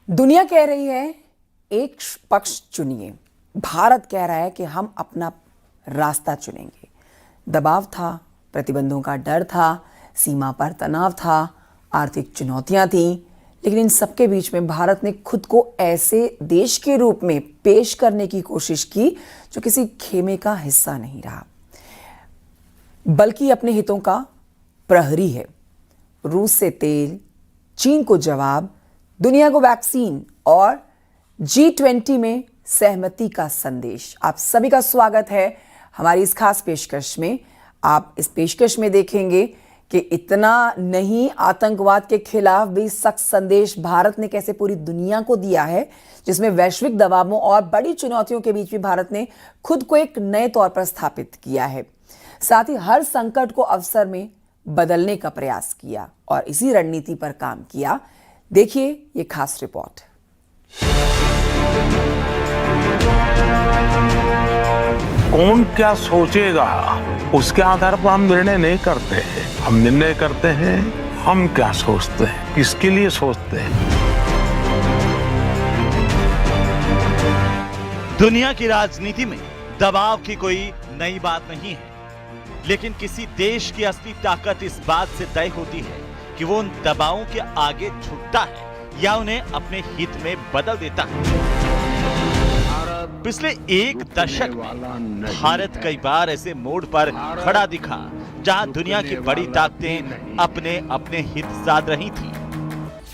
दुनिया कह रही है एक पक्ष चुनिए, भारत कह रहा है कि हम अपना रास्ता चुनेंगे। दबाव था, प्रतिबंधों का डर था, सीमा पर तनाव था, आर्थिक चुनौतियां थीं, लेकिन इन सबके बीच में भारत ने खुद को ऐसे देश के रूप में पेश करने की कोशिश की जो किसी खेमे का हिस्सा नहीं रहा, बल्कि अपने हितों का प्रहरी है। रूस से तेल, चीन को जवाब, दुनिया को वैक्सीन और G20 में सहमति का संदेश। आप सभी का स्वागत है हमारी इस खास पेशकश में। आप इस पेशकश में देखेंगे कि इतना नहीं, आतंकवाद के खिलाफ भी सख्त संदेश भारत ने कैसे पूरी दुनिया को दिया है, जिसमें वैश्विक दबावों और बड़ी चुनौतियों के बीच भी भारत ने खुद को एक नए तौर पर स्थापित किया है। साथ ही हर संकट को अवसर में बदलने का प्रयास किया और इसी रणनीति पर काम किया। देखिए ये खास रिपोर्ट। कौन क्या सोचेगा उसके आधार पर हम निर्णय नहीं करते। हम निर्णय करते हैं हम क्या सोचते हैं, किसके लिए सोचते हैं। दुनिया की राजनीति में दबाव की कोई नई बात नहीं है, लेकिन किसी देश की असली ताकत इस बात से तय होती है कि वो उन दबावों के आगे झुकता है या उन्हें अपने हित में बदल देता है। पिछले एक दशक में भारत कई बार ऐसे मोड़ पर खड़ा दिखा जहां दुनिया की बड़ी ताकतें अपने अपने हित साध रही थी।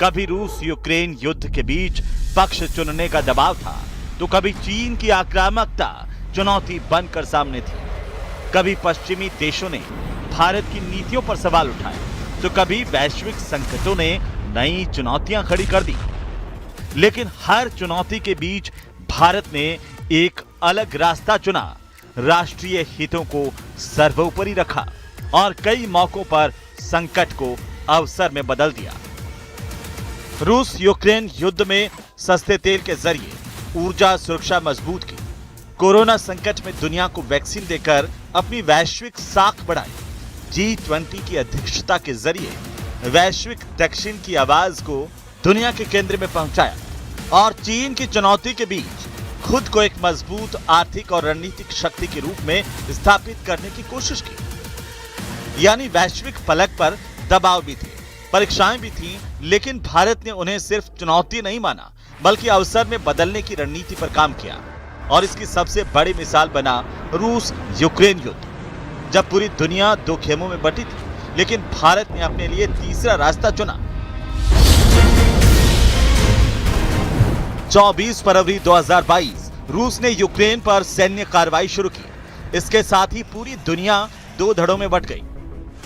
कभी रूस यूक्रेन युद्ध के बीच पक्ष चुनने का दबाव था, तो कभी चीन की आक्रामकता चुनौती बनकर सामने थी। कभी पश्चिमी देशों ने भारत की नीतियों पर सवाल उठाए, तो कभी वैश्विक संकटों ने नई चुनौतियां खड़ी कर दी। लेकिन हर चुनौती के बीच भारत ने एक अलग रास्ता चुना, राष्ट्रीय हितों को सर्वोपरि रखा और कई मौकों पर संकट को अवसर में बदल दिया। रूस यूक्रेन युद्ध में सस्ते तेल के जरिए ऊर्जा सुरक्षा मजबूत की, कोरोना संकट में दुनिया को वैक्सीन देकर अपनी वैश्विक साख बढ़ाई, G20 की अध्यक्षता के जरिए वैश्विक दक्षिण की आवाज को दुनिया के केंद्र में पहुंचाया और चीन की चुनौती के बीच खुद को एक मजबूत आर्थिक और रणनीतिक शक्ति के रूप में स्थापित करने की कोशिश की। यानी वैश्विक फलक पर दबाव भी थे, परीक्षाएं भी थीं, लेकिन भारत ने उन्हें सिर्फ चुनौती नहीं माना, बल्कि अवसर में बदलने की रणनीति पर काम किया। और इसकी सबसे बड़ी मिसाल बना रूस यूक्रेन युद्ध। जब पूरी दुनिया दो खेमों में बटी थी, लेकिन भारत ने अपने लिए तीसरा रास्ता चुना। 24 फरवरी 2022 रूस ने यूक्रेन पर सैन्य कार्रवाई शुरू की। इसके साथ ही पूरी दुनिया दो धड़ों में बंट गई।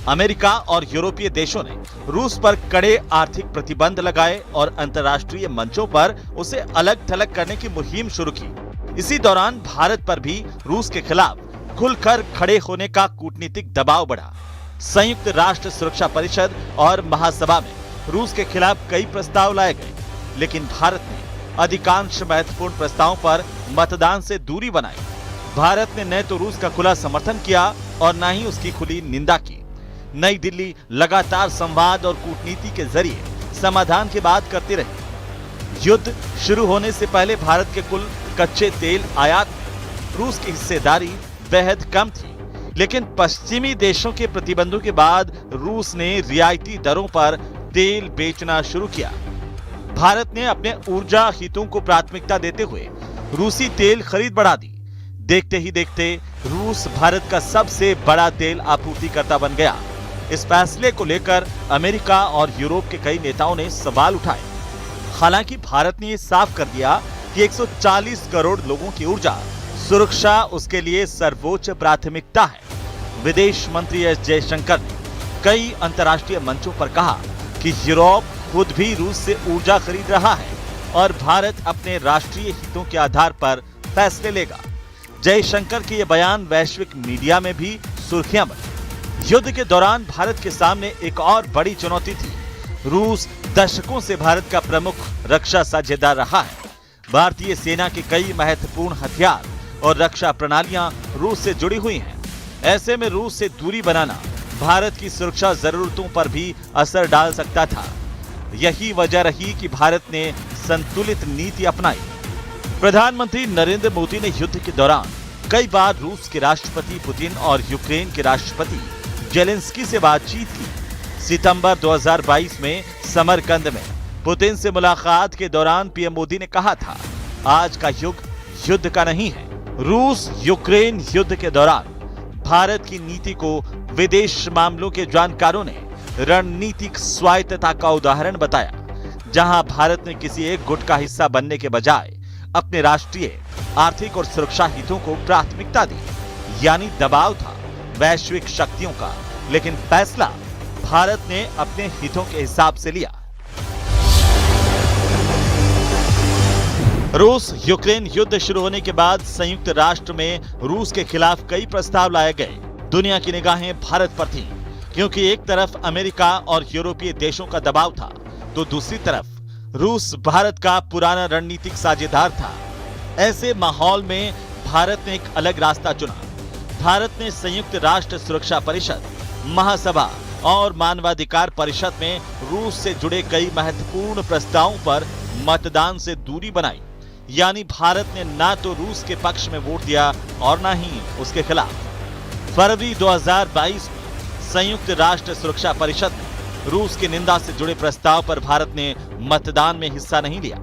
अमेरिका और यूरोपीय देशों ने रूस पर कड़े आर्थिक प्रतिबंध लगाए और अंतर्राष्ट्रीय मंचों पर उसे अलग थलग करने की मुहिम शुरू की। इसी दौरान भारत पर भी रूस के खिलाफ खुलकर खड़े होने का कूटनीतिक दबाव बढ़ा। संयुक्त राष्ट्र सुरक्षा परिषद और महासभा में रूस के खिलाफ कई प्रस्ताव लाए गए, लेकिन भारत ने अधिकांश महत्वपूर्ण प्रस्तावों पर मतदान से दूरी बनाई। भारत ने न तो रूस का खुला समर्थन किया और न ही उसकी खुली निंदा की। नई दिल्ली लगातार संवाद और कूटनीति के जरिए समाधान की बात करती रही। युद्ध शुरू होने से पहले भारत के कुल कच्चे तेल आयात में रूस की हिस्सेदारी बेहद कम थी, लेकिन पश्चिमी देशों के प्रतिबंधों के बाद रूस ने रियायती दरों पर तेल बेचना शुरू किया। भारत ने अपने ऊर्जा हितों को प्राथमिकता देते हुए रूसी तेल खरीद बढ़ा दी। देखते ही देखते रूस भारत का सबसे बड़ा तेल आपूर्तिकर्ता बन गया। इस फैसले को लेकर अमेरिका और यूरोप के कई नेताओं ने सवाल उठाए। हालांकि भारत ने यह साफ कर दिया कि 140 करोड़ लोगों की ऊर्जा सुरक्षा उसके लिए सर्वोच्च प्राथमिकता है। विदेश मंत्री एस जयशंकर ने कई अंतर्राष्ट्रीय मंचों पर कहा कि यूरोप खुद भी रूस से ऊर्जा खरीद रहा है और भारत अपने राष्ट्रीय हितों के आधार पर फैसले लेगा। जयशंकर के ये बयान वैश्विक मीडिया में भी सुर्खियां बनी। युद्ध के दौरान भारत के सामने एक और बड़ी चुनौती थी। रूस दशकों से भारत का प्रमुख रक्षा साझेदार रहा है। भारतीय सेना के कई महत्वपूर्ण हथियार और रक्षा प्रणालियां रूस से जुड़ी हुई हैं। ऐसे में रूस से दूरी बनाना भारत की सुरक्षा जरूरतों पर भी असर डाल सकता था। यही वजह रही कि भारत ने संतुलित नीति अपनाई। प्रधानमंत्री नरेंद्र मोदी ने युद्ध के दौरान कई बार रूस के राष्ट्रपति पुतिन और यूक्रेन के राष्ट्रपति जेलेंस्की से बातचीत की। सितंबर 2022 में समरकंद में पुतिन से मुलाकात के दौरान पीएम मोदी ने कहा था, आज का युग युद्ध का नहीं है। रूस यूक्रेन युद्ध के दौरान भारत की नीति को विदेश मामलों के जानकारों ने रणनीतिक स्वायत्तता का उदाहरण बताया, जहां भारत ने किसी एक गुट का हिस्सा बनने के बजाय अपने राष्ट्रीय, आर्थिक और सुरक्षा हितों को प्राथमिकता दी। यानी दबाव था वैश्विक शक्तियों का, लेकिन फैसला भारत ने अपने हितों के हिसाब से लिया। रूस यूक्रेन युद्ध शुरू होने के बाद संयुक्त राष्ट्र में रूस के खिलाफ कई प्रस्ताव लाए गए। दुनिया की निगाहें भारत पर थीं, क्योंकि एक तरफ अमेरिका और यूरोपीय देशों का दबाव था, तो दूसरी तरफ रूस भारत का पुराना रणनीतिक साझेदार था। ऐसे माहौल में भारत ने एक अलग रास्ता चुना। भारत ने संयुक्त राष्ट्र सुरक्षा परिषद, महासभा और मानवाधिकार परिषद में रूस से जुड़े कई महत्वपूर्ण प्रस्तावों पर मतदान से दूरी बनाई। यानी भारत ने ना तो रूस के पक्ष में वोट दिया और ना ही उसके खिलाफ। फरवरी 2022 में संयुक्त राष्ट्र सुरक्षा परिषद में रूस की निंदा से जुड़े प्रस्ताव पर भारत ने मतदान में हिस्सा नहीं लिया।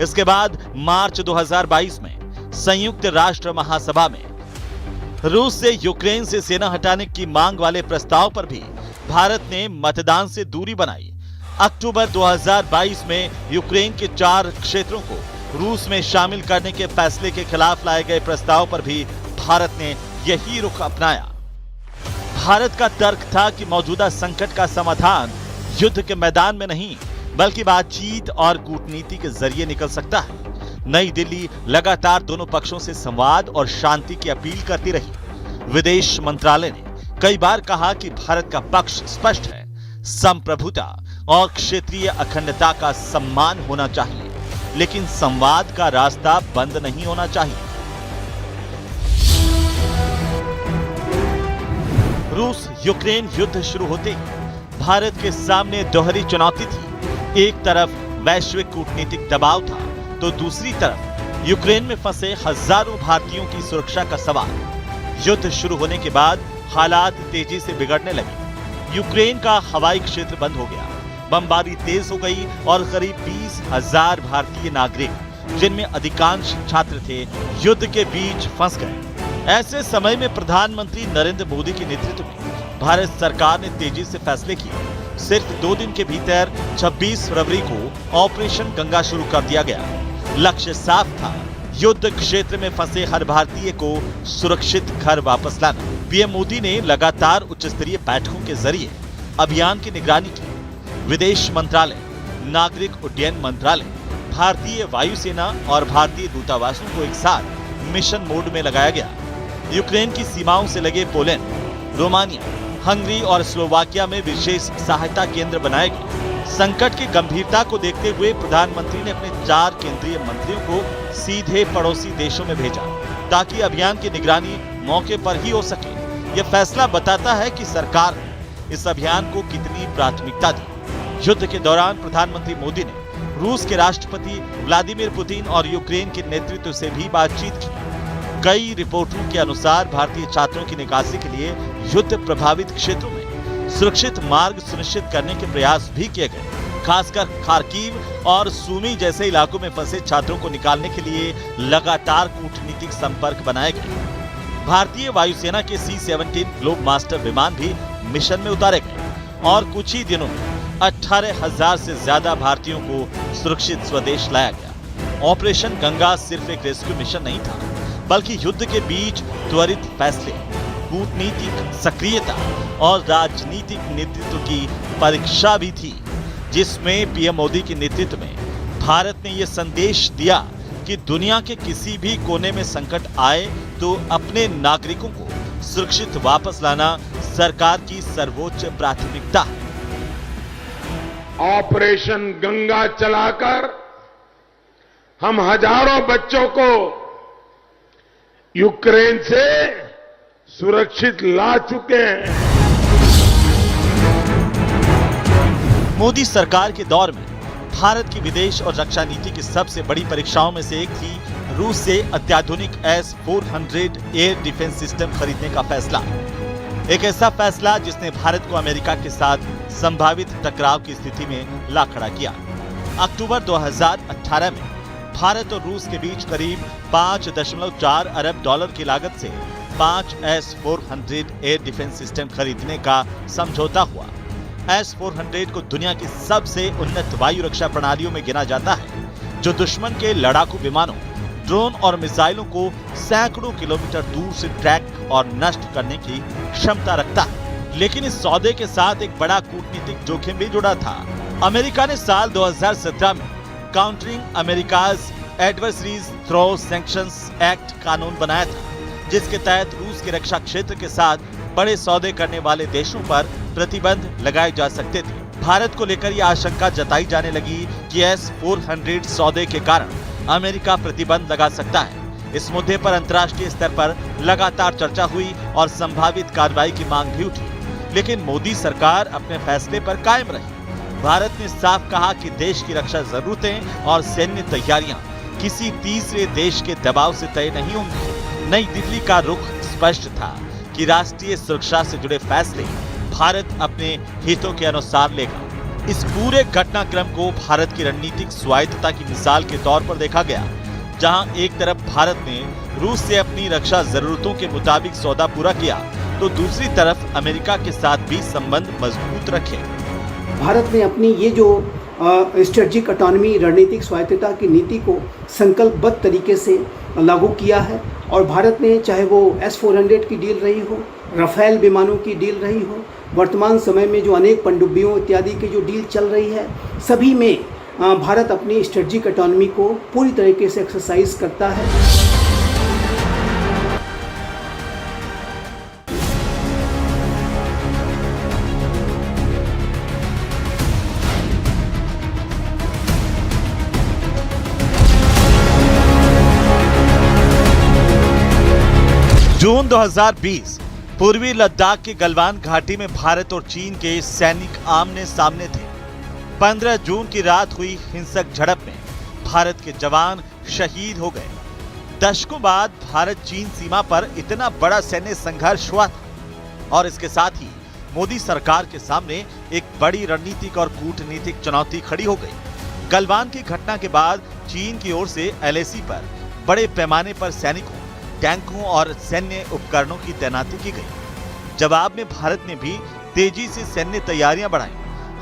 इसके बाद मार्च 2022 में संयुक्त राष्ट्र महासभा में रूस से यूक्रेन से सेना हटाने की मांग वाले प्रस्ताव पर भी भारत ने मतदान से दूरी बनाई। अक्टूबर 2022 में यूक्रेन के 4 क्षेत्रों को रूस में शामिल करने के फैसले के खिलाफ लाए गए प्रस्ताव पर भी भारत ने यही रुख अपनाया। भारत का तर्क था कि मौजूदा संकट का समाधान युद्ध के मैदान में नहीं, बल्कि बातचीत और कूटनीति के जरिए निकल सकता है। नई दिल्ली लगातार दोनों पक्षों से संवाद और शांति की अपील करती रही। विदेश मंत्रालय ने कई बार कहा कि भारत का पक्ष स्पष्ट है, संप्रभुता और क्षेत्रीय अखंडता का सम्मान होना चाहिए, लेकिन संवाद का रास्ता बंद नहीं होना चाहिए। रूस यूक्रेन युद्ध शुरू होते ही भारत के सामने दोहरी चुनौती थी। एक तरफ वैश्विक कूटनीतिक दबाव था, तो दूसरी तरफ यूक्रेन में फंसे हजारों भारतीयों की सुरक्षा का सवाल। युद्ध शुरू होने के बाद हालात तेजी से बिगड़ने लगे। यूक्रेन का हवाई क्षेत्र बंद हो गया, बमबारी तेज हो गई और करीब 20,000 भारतीय नागरिक, जिनमें अधिकांश छात्र थे, युद्ध के बीच फंस गए। ऐसे समय में प्रधानमंत्री नरेंद्र मोदी के नेतृत्व में भारत सरकार ने तेजी से फैसले किए। सिर्फ 2 दिन के भीतर 26 फरवरी को ऑपरेशन गंगा शुरू कर दिया गया। लक्ष्य साफ था, युद्ध क्षेत्र में फंसे हर भारतीय को सुरक्षित घर वापस लाना। पीएम मोदी ने लगातार उच्च स्तरीय बैठकों के जरिए अभियान की निगरानी की। विदेश मंत्रालय, नागरिक उड्डयन मंत्रालय, भारतीय वायुसेना और भारतीय दूतावासों को एक साथ मिशन मोड में लगाया गया। यूक्रेन की सीमाओं से लगे पोलैंड, रोमानिया, हंगरी और स्लोवाकिया में विशेष सहायता केंद्र बनाए गए। संकट की गंभीरता को देखते हुए प्रधानमंत्री ने अपने 4 केंद्रीय मंत्रियों को सीधे पड़ोसी देशों में भेजा, ताकि अभियान की निगरानी मौके पर ही हो सके। यह फैसला बताता है कि सरकार ने इस अभियान को कितनी प्राथमिकता दी। युद्ध के दौरान प्रधानमंत्री मोदी ने रूस के राष्ट्रपति व्लादिमीर पुतिन और यूक्रेन के नेतृत्व से भी बातचीत की। कई रिपोर्टों के अनुसार भारतीय छात्रों की निकासी के लिए युद्ध प्रभावित क्षेत्रों में सुरक्षित मार्ग सुनिश्चित करने के प्रयास भी किए गए। खासकर खार्किव और सूमी जैसे इलाकों में फंसे छात्रों को निकालने के लिए लगातार कूटनीतिक संपर्क बनाए गए। भारतीय वायुसेना के C-17 ग्लोब मास्टर विमान भी मिशन में उतारे गए और कुछ ही दिनों में 18,000 से ज्यादा भारतीयों को सुरक्षित स्वदेश लाया गया। ऑपरेशन गंगा सिर्फ एक रेस्क्यू मिशन नहीं था, बल्कि युद्ध के बीच त्वरित फैसले, कूटनीतिक सक्रियता और राजनीतिक नेतृत्व की परीक्षा भी थी, जिसमें पीएम मोदी के नेतृत्व में भारत ने यह संदेश दिया कि दुनिया के किसी भी कोने में संकट आए तो अपने नागरिकों को सुरक्षित वापस लाना सरकार की सर्वोच्च प्राथमिकता है। ऑपरेशन गंगा चलाकर हम हजारों बच्चों को यूक्रेन से सुरक्षित ला चुके हैं। मोदी सरकार के दौर में भारत की विदेश और रक्षा नीति की सबसे बड़ी परीक्षाओं में से एक थी रूस से अत्याधुनिक S-400 एयर डिफेंस सिस्टम खरीदने का फैसला। एक ऐसा फैसला जिसने भारत को अमेरिका के साथ संभावित टकराव की स्थिति में ला खड़ा किया। अक्टूबर 2018 में भारत और रूस के बीच करीब 5.4 अरब डॉलर की लागत से 5 S-400 एयर डिफेंस सिस्टम खरीदने का समझौता हुआ। S-400 को दुनिया की सबसे उन्नत वायु रक्षा प्रणालियों में गिना जाता है, जो दुश्मन के लड़ाकू विमानों, ड्रोन और मिसाइलों को सैकड़ों किलोमीटर दूर से ट्रैक और नष्ट करने की क्षमता रखता है। लेकिन इस सौदे के साथ एक बड़ा कूटनीतिक जोखिम भी जुड़ा था। अमेरिका ने साल 2017 में countering America's adversaries through sanctions act कानून बनाया था, जिसके तहत रूस के रक्षा क्षेत्र के साथ बड़े सौदे करने वाले देशों पर प्रतिबंध लगाए जा सकते थे। भारत को लेकर यह आशंका जताई जाने लगी कि S-400 सौदे के कारण अमेरिका प्रतिबंध लगा सकता है। इस मुद्दे पर अंतर्राष्ट्रीय स्तर पर लगातार चर्चा हुई और संभावित कार्रवाई की मांग भी उठी, लेकिन मोदी सरकार अपने फैसले पर कायम रही। भारत ने साफ कहा कि देश की रक्षा जरूरतें और सैन्य तैयारियां किसी तीसरे देश के दबाव से तय नहीं होंगी। नई दिल्ली का रुख स्पष्ट था कि राष्ट्रीय सुरक्षा से जुड़े फैसले भारत अपने हितों के अनुसार लेगा। इस पूरे घटनाक्रम को भारत की रणनीतिक स्वायत्तता की मिसाल के तौर पर देखा गया, जहां एक तरफ भारत ने रूस से अपनी रक्षा जरूरतों के मुताबिक सौदा पूरा किया, तो दूसरी तरफ अमेरिका के साथ भी संबंध मजबूत रखे। भारत ने अपनी ये जो स्ट्रेटेजिक ऑटोनॉमी रणनीतिक स्वायत्तता की नीति को संकल्पबद्ध तरीके से लागू किया है और भारत ने चाहे वो S-400 की डील रही हो, राफेल विमानों की डील रही हो, वर्तमान समय में जो अनेक पनडुब्बियों इत्यादि की जो डील चल रही है, सभी में भारत अपनी स्ट्रेटेजिक ऑटोनॉमी को पूरी तरीके से एक्सरसाइज करता है। जून 2020 पूर्वी लद्दाख की गलवान घाटी में भारत और चीन के सैनिक आमने सामने थे। 15 जून की रात हुई हिंसक झड़प में भारत के जवान शहीद हो गए। दशकों बाद भारत चीन सीमा पर इतना बड़ा सैन्य संघर्ष हुआ था और इसके साथ ही मोदी सरकार के सामने एक बड़ी रणनीतिक और कूटनीतिक चुनौती खड़ी हो गई। गलवान की घटना के बाद चीन की ओर से LAC पर बड़े पैमाने पर सैनिकों, टैंकों और सैन्य उपकरणों की तैनाती की गई। जवाब में भारत ने भी तेजी से सैन्य तैयारियां बढ़ाई।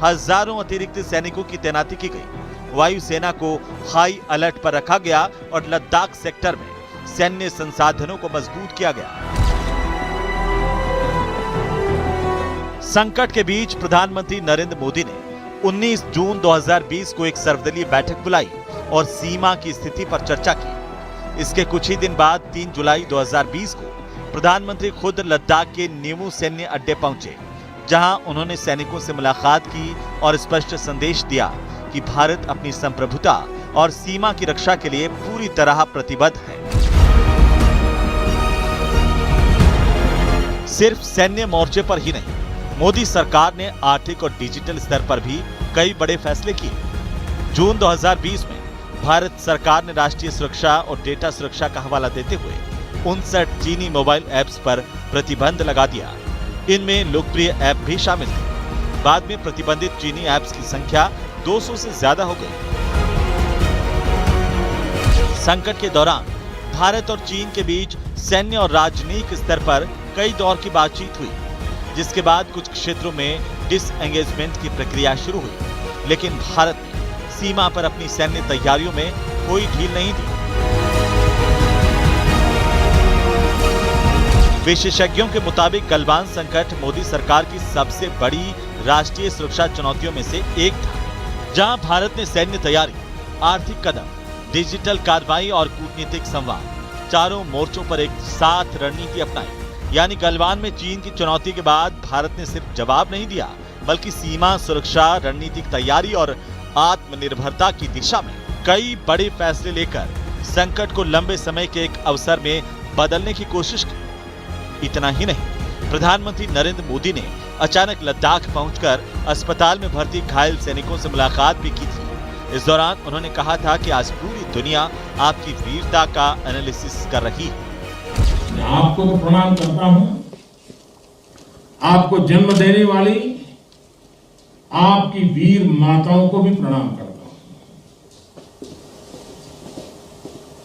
हजारों अतिरिक्त सैनिकों की तैनाती की गई। वायुसेना को हाई अलर्ट पर रखा गया और लद्दाख सेक्टर में सैन्य संसाधनों को मजबूत किया गया। संकट के बीच प्रधानमंत्री नरेंद्र मोदी ने 19 जून 2020 को एक सर्वदलीय बैठक बुलाई और सीमा की स्थिति पर चर्चा की। इसके कुछ ही दिन बाद 3 जुलाई 2020 को प्रधानमंत्री खुद लद्दाख के नीमू सैन्य अड्डे पहुंचे, जहां उन्होंने सैनिकों से मुलाकात की और स्पष्ट संदेश दिया कि भारत अपनी संप्रभुता और सीमा की रक्षा के लिए पूरी तरह प्रतिबद्ध है। सिर्फ सैन्य मोर्चे पर ही नहीं, मोदी सरकार ने आर्थिक और डिजिटल स्तर पर भी कई बड़े फैसले किए। जून 2020 में भारत सरकार ने राष्ट्रीय सुरक्षा और डेटा सुरक्षा का हवाला देते हुए 59 चीनी मोबाइल ऐप्स पर प्रतिबंध लगा दिया। इनमें लोकप्रिय ऐप भी शामिल थे। बाद में प्रतिबंधित चीनी ऐप्स की संख्या 200 से ज्यादा हो गई। संकट के दौरान भारत और चीन के बीच सैन्य और राजनीतिक स्तर पर कई दौर की बातचीत हुई, जिसके बाद कुछ क्षेत्रों में डिसएंगेजमेंट की प्रक्रिया शुरू हुई, लेकिन भारत ने सीमा पर अपनी सैन्य तैयारियों में कोई ढील नहीं दी। विशेषज्ञों के मुताबिक गलवान संकट मोदी सरकार की सबसे बड़ी राष्ट्रीय सुरक्षा चुनौतियों में से एक था, जहां भारत ने सैन्य तैयारी, आर्थिक कदम, डिजिटल कार्रवाई और कूटनीतिक संवाद चारों मोर्चों पर एक साथ रणनीति अपनाई। यानी गलवान में चीन की चुनौती के बाद भारत ने सिर्फ जवाब नहीं दिया, बल्कि सीमा सुरक्षा, रणनीतिक तैयारी और आत्मनिर्भरता की दिशा में कई बड़े फैसले लेकर संकट को लंबे समय के एक अवसर में बदलने की कोशिश की। इतना ही नहीं, प्रधानमंत्री नरेंद्र मोदी ने अचानक लद्दाख पहुंचकर अस्पताल में भर्ती घायल सैनिकों से मुलाकात भी की थी। इस दौरान उन्होंने कहा था कि आज पूरी दुनिया आपकी वीरता का एनालिसिस कर रही है। मैं आपको तो प्रणाम करता हूं, आपको जन्म देने वाली आपकी वीर माताओं को भी प्रणाम करता हूं।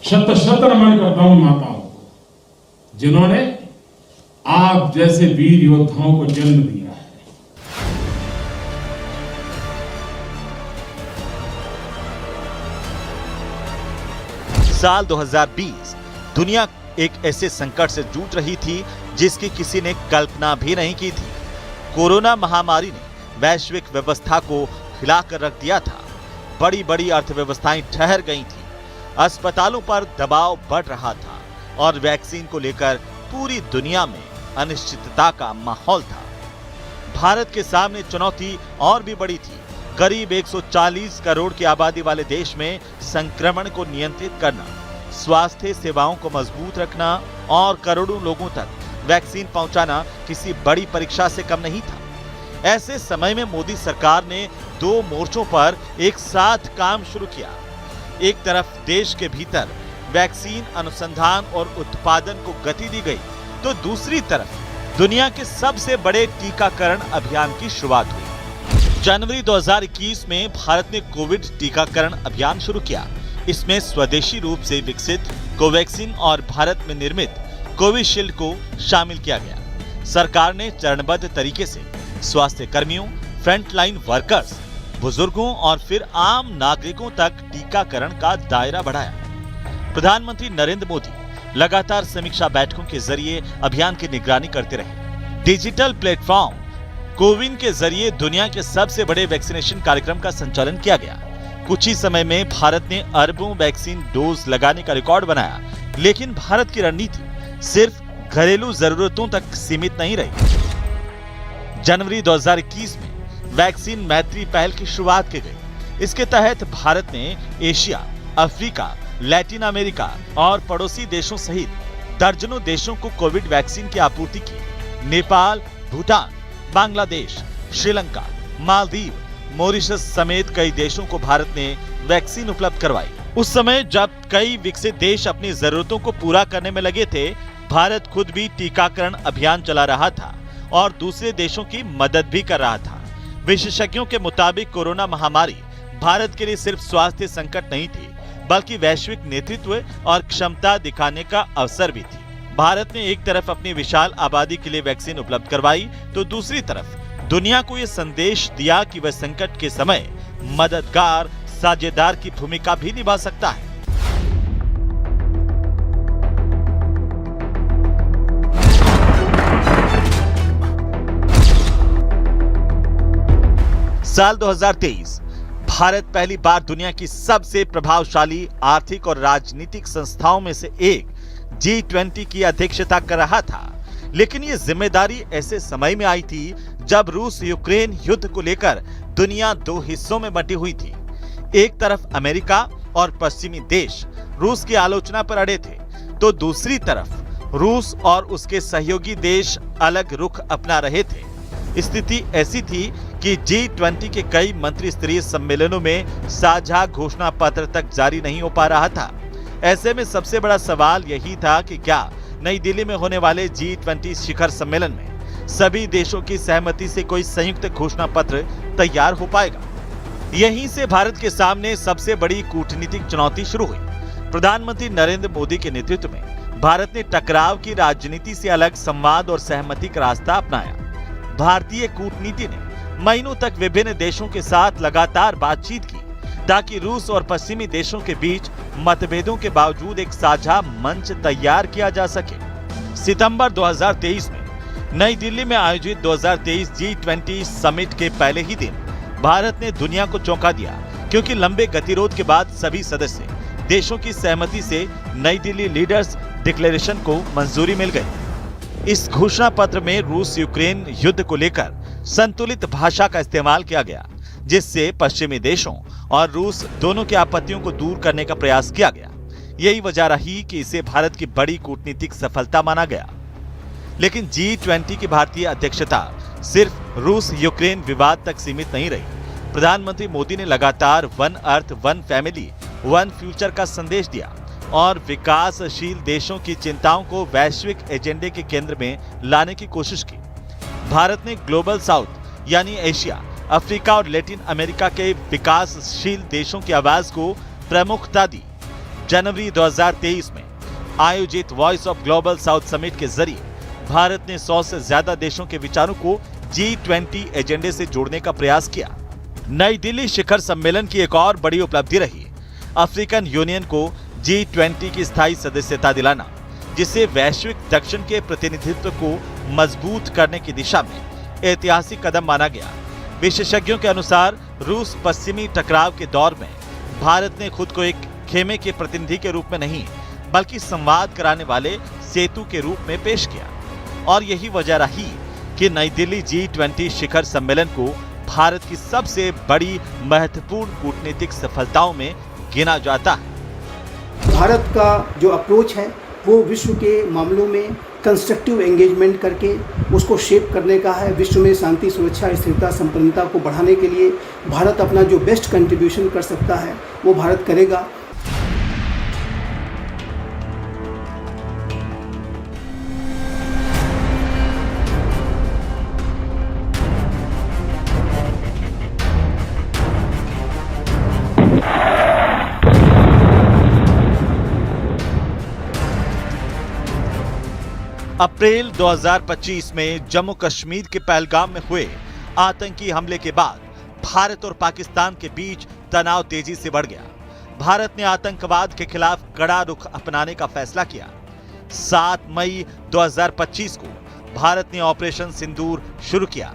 शत शत नमन करता हूं माताओं को, जिन्होंने आप जैसे वीर योद्धाओं को जन्म दिया है। साल 2020 दुनिया एक ऐसे संकट से जूझ रही थी जिसकी किसी ने कल्पना भी नहीं की थी। कोरोना महामारी ने वैश्विक व्यवस्था को हिलाकर रख दिया था। बड़ी बड़ी अर्थव्यवस्थाएं ठहर गई थी, अस्पतालों पर दबाव बढ़ रहा था और वैक्सीन को लेकर पूरी दुनिया में अनिश्चितता का माहौल था। भारत के सामने चुनौती और भी बड़ी थी। करीब 140 करोड़ की आबादी वाले देश में संक्रमण को नियंत्रित करना, स्वास्थ्य सेवाओं को मजबूत रखना और करोड़ों लोगों तक वैक्सीन पहुंचाना किसी बड़ी परीक्षा से कम नहीं था। ऐसे समय में मोदी सरकार ने 2 मोर्चों पर एक साथ काम शुरू किया। एक तरफ देश के भीतर वैक्सीन अनुसंधान और उत्पादन को गति दी गई, तो दूसरी तरफ दुनिया के सबसे बड़े टीकाकरण अभियान की शुरुआत हुई। जनवरी 2021 में भारत ने कोविड टीकाकरण अभियान शुरू किया। इसमें स्वदेशी रूप से विकसित कोवैक्सीन और भारत में निर्मित कोविशील्ड को शामिल किया गया। सरकार ने चरणबद्ध तरीके से स्वास्थ्य कर्मियों, फ्रंटलाइन वर्कर्स, बुजुर्गों और फिर आम नागरिकों तक टीकाकरण का दायरा बढ़ाया। प्रधानमंत्री नरेंद्र मोदी लगातार समीक्षा बैठकों के जरिए अभियान की निगरानी करते रहे। डिजिटल प्लेटफॉर्म कोविन के जरिए दुनिया के सबसे बड़े वैक्सीनेशन कार्यक्रम का संचालन किया गया। कुछ ही समय में भारत ने अरबों वैक्सीन डोज लगाने का रिकॉर्ड बनाया, लेकिन भारत की रणनीति सिर्फ घरेलू जरूरतों तक सीमित नहीं रही। जनवरी 2021 में वैक्सीन मैत्री पहल की शुरुआत की गई। इसके तहत भारत ने एशिया, अफ्रीका, लैटिन अमेरिका और पड़ोसी देशों सहित दर्जनों देशों को कोविड वैक्सीन की आपूर्ति की। नेपाल, भूटान, बांग्लादेश, श्रीलंका, मालदीव, मॉरिशस समेत कई देशों को भारत ने वैक्सीन उपलब्ध करवाई। उस समय जब कई विकसित देश अपनी जरूरतों को पूरा करने में लगे थे, भारत खुद भी टीकाकरण अभियान चला रहा था और दूसरे देशों की मदद भी कर रहा था। विशेषज्ञों के मुताबिक कोरोना महामारी भारत के लिए सिर्फ स्वास्थ्य संकट नहीं थी, बल्कि वैश्विक नेतृत्व और क्षमता दिखाने का अवसर भी थी। भारत ने एक तरफ अपनी विशाल आबादी के लिए वैक्सीन उपलब्ध करवाई, तो दूसरी तरफ दुनिया को यह संदेश दिया कि वह संकट के समय मददगार, साझेदार की भूमिका भी निभा सकता है। साल 2023 भारत पहली बार दुनिया की सबसे प्रभावशाली आर्थिक और राजनीतिक संस्थाओं में से एक G20 की अध्यक्षता कर रहा था। लेकिन ये जिम्मेदारी ऐसे समय में आई थी जब रूस यूक्रेन युद्ध को लेकर दुनिया 2 हिस्सों में बंटी हुई थी। एक तरफ अमेरिका और पश्चिमी देश रूस की आलोचना पर अड़े थे, तो दूसरी तरफ रूस और उसके सहयोगी देश अलग रुख अपना रहे थे। स्थिति ऐसी थी कि G20 के कई मंत्री स्तरीय सम्मेलनों में साझा घोषणा पत्र तक जारी नहीं हो पा रहा था। ऐसे में सबसे बड़ा सवाल यही था कि क्या नई दिल्ली में होने वाले G20 शिखर सम्मेलन में सभी देशों की सहमति से कोई संयुक्त घोषणा पत्र तैयार हो पाएगा। यहीं से भारत के सामने सबसे बड़ी कूटनीतिक चुनौती शुरू हुई। प्रधानमंत्री नरेंद्र मोदी के नेतृत्व में भारत ने टकराव की राजनीति से अलग संवाद और सहमति का रास्ता अपनाया। भारतीय कूटनीति ने महीनों तक विभिन्न देशों के साथ लगातार बातचीत की, ताकि रूस और पश्चिमी देशों के बीच मतभेदों के बावजूद एक साझा मंच तैयार किया जा सके। सितंबर 2023 में नई दिल्ली में आयोजित 2023 G20 समिट के पहले ही दिन भारत ने दुनिया को चौंका दिया, क्योंकि लंबे गतिरोध के बाद सभी सदस्य देशों की सहमति से नई दिल्ली लीडर्स डिक्लेरेशन को मंजूरी मिल गई। इस घोषणा पत्र में रूस यूक्रेन युद्ध को लेकर संतुलित भाषा का इस्तेमाल किया गया, जिससे पश्चिमी देशों और रूस दोनों की आपत्तियों को दूर करने का प्रयास किया गया। यही वजह रही कि इसे भारत की बड़ी कूटनीतिक सफलता माना गया। लेकिन G20 की भारतीय अध्यक्षता सिर्फ रूस यूक्रेन विवाद तक सीमित नहीं रही, प्रधानमंत्री मोदी ने लगातार one earth, one family, one future का संदेश दिया और विकासशील देशों की चिंताओं को वैश्विक एजेंडे के केंद्र में लाने की कोशिश की। भारत ने ग्लोबल साउथ यानी एशिया, अफ्रीका और लैटिन अमेरिका के विकासशील देशों की आवाज को प्रमुखता दी। जनवरी 2023 में आयोजित voice of global south summit के जरिए भारत ने 100 से ज्यादा देशों के विचारों को G20 एजेंडे से जोड़ने का प्रयास किया। नई दिल्ली शिखर सम्मेलन की एक और बड़ी उपलब्धि रही अफ्रीकन यूनियन को G20 की स्थायी सदस्यता दिलाना, जिसे वैश्विक दक्षिण के प्रतिनिधित्व को मजबूत करने की दिशा में ऐतिहासिक कदम माना गया। विशेषज्ञों के अनुसार रूस पश्चिमी टकराव के दौर में भारत ने खुद को एक खेमे के प्रतिनिधि के रूप में नहीं बल्कि संवाद कराने वाले सेतु के रूप में पेश किया और यही वजह रही कि नई दिल्ली G20 शिखर सम्मेलन को भारत की सबसे बड़ी महत्वपूर्ण कूटनीतिक सफलताओं में गिना जाता है। भारत का जो अप्रोच है वो विश्व के मामलों में कंस्ट्रक्टिव एंगेजमेंट करके उसको शेप करने का है। विश्व में शांति, सुरक्षा, स्थिरता, संपन्नता को बढ़ाने के लिए भारत अपना जो बेस्ट कंट्रीब्यूशन कर सकता है वो भारत करेगा। अप्रैल 2025 में जम्मू कश्मीर के पहलगाम में हुए आतंकी हमले के बाद भारत और पाकिस्तान के बीच तनाव तेजी से बढ़ गया। भारत ने आतंकवाद के खिलाफ कड़ा रुख अपनाने का फैसला किया। 7 मई 2025 को भारत ने ऑपरेशन सिंदूर शुरू किया।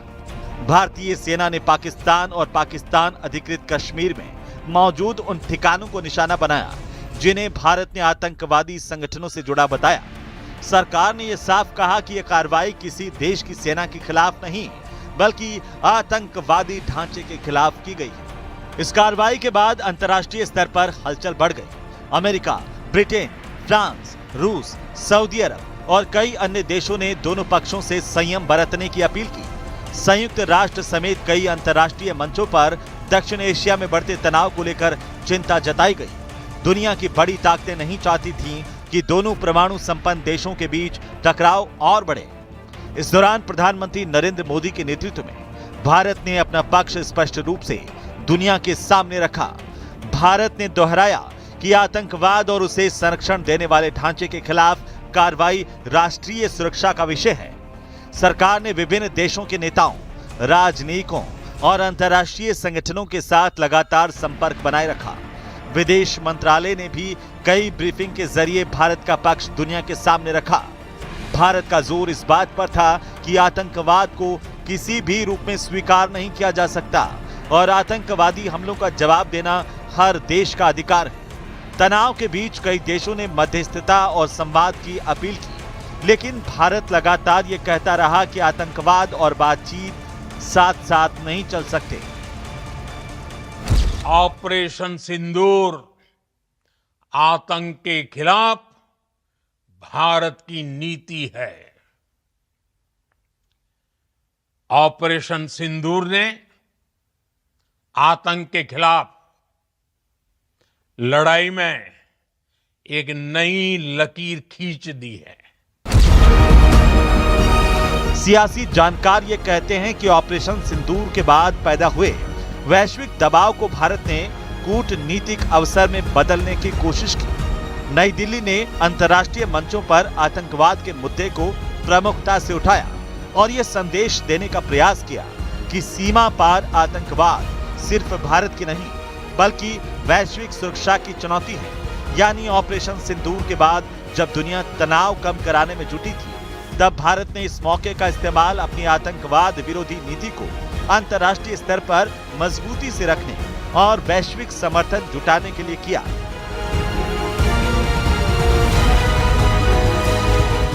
भारतीय सेना ने पाकिस्तान और पाकिस्तान अधिकृत कश्मीर में मौजूद उन ठिकानों को निशाना बनाया जिन्हें भारत ने आतंकवादी संगठनों से जुड़ा बताया। सरकार ने यह साफ कहा कि यह कार्रवाई किसी देश की सेना के खिलाफ नहीं बल्कि आतंकवादी ढांचे के खिलाफ की गई है। इस कार्रवाई के बाद अंतर्राष्ट्रीय स्तर पर हलचल बढ़ गई। अमेरिका, ब्रिटेन, फ्रांस, रूस, सऊदी अरब और कई अन्य देशों ने दोनों पक्षों से संयम बरतने की अपील की। संयुक्त राष्ट्र समेत कई अंतर्राष्ट्रीय मंचों पर दक्षिण एशिया में बढ़ते तनाव को लेकर चिंता जताई गई। दुनिया की बड़ी ताकतें नहीं चाहती थीं कि दोनों परमाणु संपन्न देशों के बीच टकराव और बढ़े। इस दौरान प्रधानमंत्री नरेंद्र मोदी के नेतृत्व में भारत ने अपना पक्ष स्पष्ट रूप से दुनिया के सामने रखा। भारत ने दोहराया कि आतंकवाद और उसे संरक्षण देने वाले ढांचे के खिलाफ कार्रवाई राष्ट्रीय सुरक्षा का विषय है। सरकार ने विभिन्न देशों के नेताओं, राजनयिकों और अंतर्राष्ट्रीय संगठनों के साथ लगातार संपर्क बनाए रखा। विदेश मंत्रालय ने भी कई ब्रीफिंग के जरिए भारत का पक्ष दुनिया के सामने रखा। भारत का जोर इस बात पर था कि आतंकवाद को किसी भी रूप में स्वीकार नहीं किया जा सकता और आतंकवादी हमलों का जवाब देना हर देश का अधिकार है। तनाव के बीच कई देशों ने मध्यस्थता और संवाद की अपील की, लेकिन भारत लगातार ये कहता रहा कि आतंकवाद और बातचीत साथ साथ नहीं चल सकते। ऑपरेशन सिंदूर आतंक के खिलाफ भारत की नीति है। ऑपरेशन सिंदूर ने आतंक के खिलाफ लड़ाई में एक नई लकीर खींच दी है। सियासी जानकार ये कहते हैं कि ऑपरेशन सिंदूर के बाद पैदा हुए वैश्विक दबाव को भारत ने कूटनीतिक अवसर में बदलने की कोशिश की। नई दिल्ली ने अंतर्राष्ट्रीय मंचों पर आतंकवाद के मुद्दे को प्रमुखता से उठाया और ये संदेश देने का प्रयास किया कि सीमा पार आतंकवाद सिर्फ भारत की नहीं बल्कि वैश्विक सुरक्षा की चुनौती है। यानी ऑपरेशन सिंदूर के बाद जब दुनिया तनाव कम कराने में जुटी थी, तब भारत ने इस मौके का इस्तेमाल अपनी आतंकवाद विरोधी नीति को अंतर्राष्ट्रीय स्तर पर मजबूती से रखने और वैश्विक समर्थन जुटाने के लिए किया।